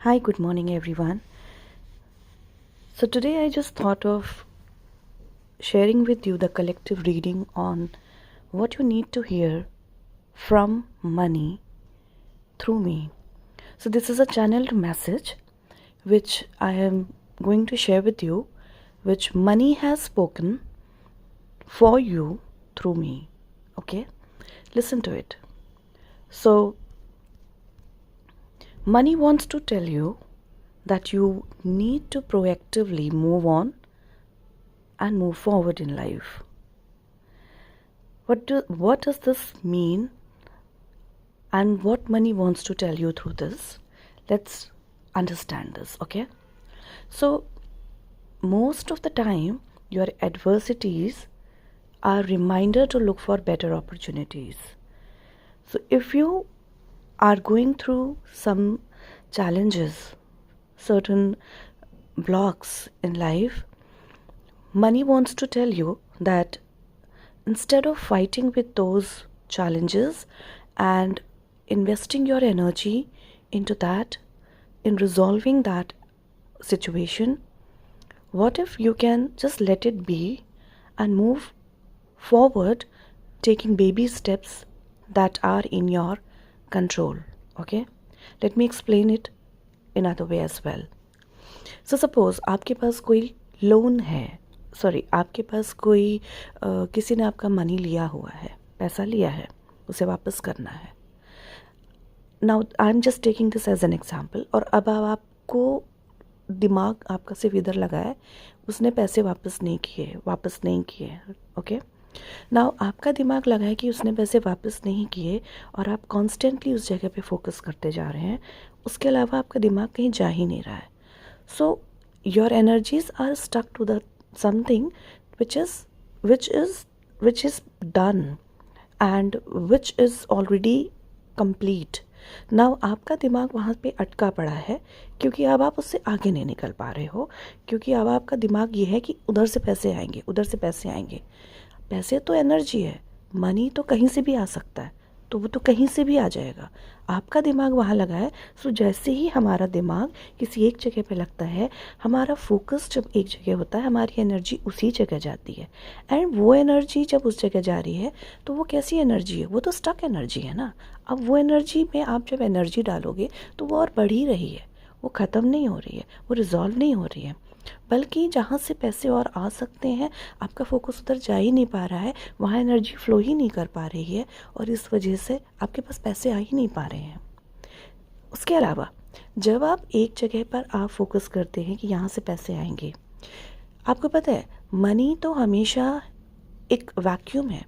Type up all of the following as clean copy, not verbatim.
Hi, good morning, everyone. So, today I just thought of sharing with you the collective reading on what you need to hear from money through me. So, this is a channeled message which I am going to share with you, which money has spoken for you through me. Okay, listen to it. So, money wants to tell you that you need to proactively move on and move forward in life. What does this mean, and what money wants to tell you through this? Let's understand this, okay? So, most of the time, your adversities are reminder to look for better opportunities. So, if you are going through some challenges, certain blocks in life, money wants to tell you that instead of fighting with those challenges and investing your energy into that, in resolving that situation, what if you can just let it be and move forward, taking baby steps that are in your control? Okay, let me explain it in other way as well. So suppose आपके पास कोई loan है, आपके पास कोई किसी ने आपका money लिया हुआ है, पैसा लिया है, उसे वापस करना है. Now I am just taking this as an example. और अब आपको दिमाग आपका सिर्फ इधर लगा है, उसने पैसे वापस नहीं किए. ओके, नाउ आपका दिमाग लगा है कि उसने पैसे वापस नहीं किए और आप कॉन्स्टेंटली उस जगह पे फोकस करते जा रहे हैं. उसके अलावा आपका दिमाग कहीं जा ही नहीं रहा है. So your energies are stuck to the something which is done and which is already complete. Now आपका दिमाग वहाँ पे अटका पड़ा है क्योंकि अब आप उससे आगे नहीं निकल पा रहे हो, क्योंकि अब आपका दिमाग ये है कि उधर से पैसे आएंगे. पैसे तो एनर्जी है, मनी तो कहीं से भी आ सकता है, तो वो तो कहीं से भी आ जाएगा. आपका दिमाग वहाँ लगा है. सो जैसे ही हमारा दिमाग किसी एक जगह पे लगता है, हमारा फोकस जब एक जगह होता है, हमारी एनर्जी उसी जगह जाती है. एंड वो एनर्जी जब उस जगह जा रही है तो वो कैसी एनर्जी है? वो तो स्टक एनर्जी है ना. अब वो एनर्जी में आप जब एनर्जी डालोगे तो वो और बढ़ ही रही है, वो ख़त्म नहीं हो रही है, वो रिजॉल्व नहीं हो रही है. बल्कि जहाँ से पैसे और आ सकते हैं, आपका फोकस उधर जा ही नहीं पा रहा है, वहाँ एनर्जी फ्लो ही नहीं कर पा रही है और इस वजह से आपके पास पैसे आ ही नहीं पा रहे हैं. उसके अलावा जब आप एक जगह पर आप फोकस करते हैं कि यहाँ से पैसे आएंगे, आपको पता है मनी तो हमेशा एक वैक्यूम है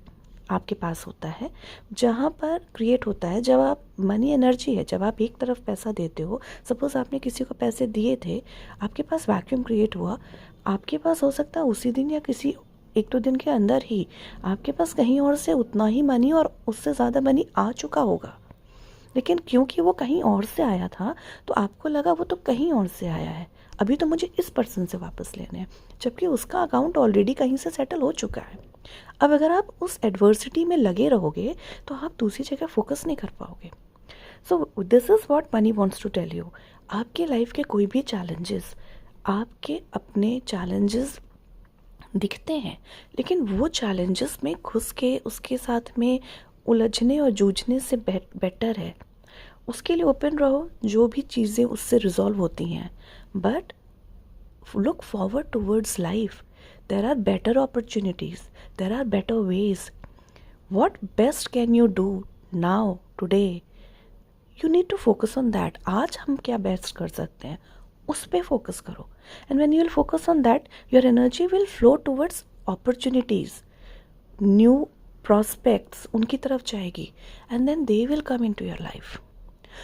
आपके पास होता है, जहाँ पर क्रिएट होता है. जब आप मनी एनर्जी है, जब आप एक तरफ पैसा देते हो, सपोज आपने किसी को पैसे दिए थे, आपके पास वैक्यूम क्रिएट हुआ. आपके पास हो सकता है उसी दिन या किसी 1-2 दिन के अंदर ही आपके पास कहीं और से उतना ही मनी और उससे ज़्यादा मनी आ चुका होगा. लेकिन क्योंकि वो कहीं और से आया था तो आपको लगा वो तो कहीं और से आया है, अभी तो मुझे इस पर्सन से वापस लेने हैं, जबकि उसका अकाउंट ऑलरेडी कहीं से सेटल हो चुका है. अब अगर आप उस एडवर्सिटी में लगे रहोगे तो आप दूसरी जगह फोकस नहीं कर पाओगे. So this is what money wants to tell you. आपके लाइफ के कोई भी चैलेंजेस, आपके अपने चैलेंजेस दिखते हैं, लेकिन वो चैलेंजेस में घुस के उसके साथ में उलझने और जूझने से बेटर है उसके लिए ओपन रहो. जो भी चीज़ें उससे रिजॉल्व होती हैं, but look forward towards life. There are better opportunities, there are better ways. What best can you do now, today? You need to focus on that. आज हम क्या बेस्ट कर सकते हैं, उस पर फोकस करो. And when you will focus on that, your energy will flow towards opportunities, new prospects उनकी तरफ जाएगी, and then they will come into your life.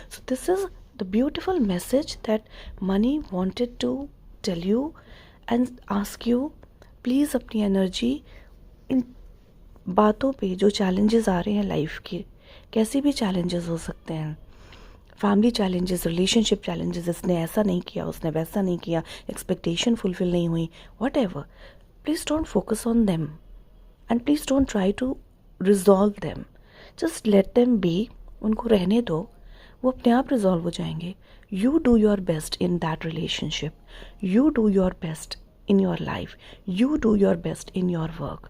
So this is the beautiful message that money wanted to tell you and ask you. Please अपनी energy in बातों पे, जो challenges आ रहे हैं life के, कैसे भी चैलेंजेस हो सकते हैं, फैमिली चैलेंजेस, रिलेशनशिप चैलेंजेस, इसने ऐसा नहीं किया, उसने वैसा नहीं किया, एक्सपेक्टेशन फुलफिल नहीं हुई, whatever, please don't focus on them and please don't try to resolve them. Just let them be. उनको रहने दो, वो अपने आप रिजॉल्व हो जाएंगे. You do your best in that relationship, you do your best in your life, you do your best in your work,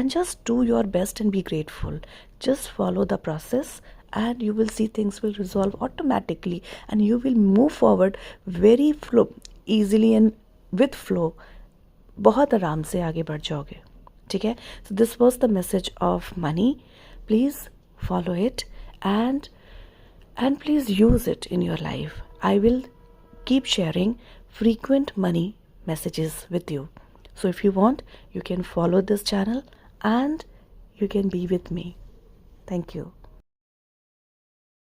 and just do your best and be grateful. Just follow the process and you will see things will resolve automatically and you will move forward very flow easily and with flow. बहुत आराम से आगे बढ़ जाओगे. ठीक है. So this was the message of money. Please follow it and please use it in your life. I will keep sharing frequent money messages with you. So if you want, you can follow this channel and you can be with me. Thank you.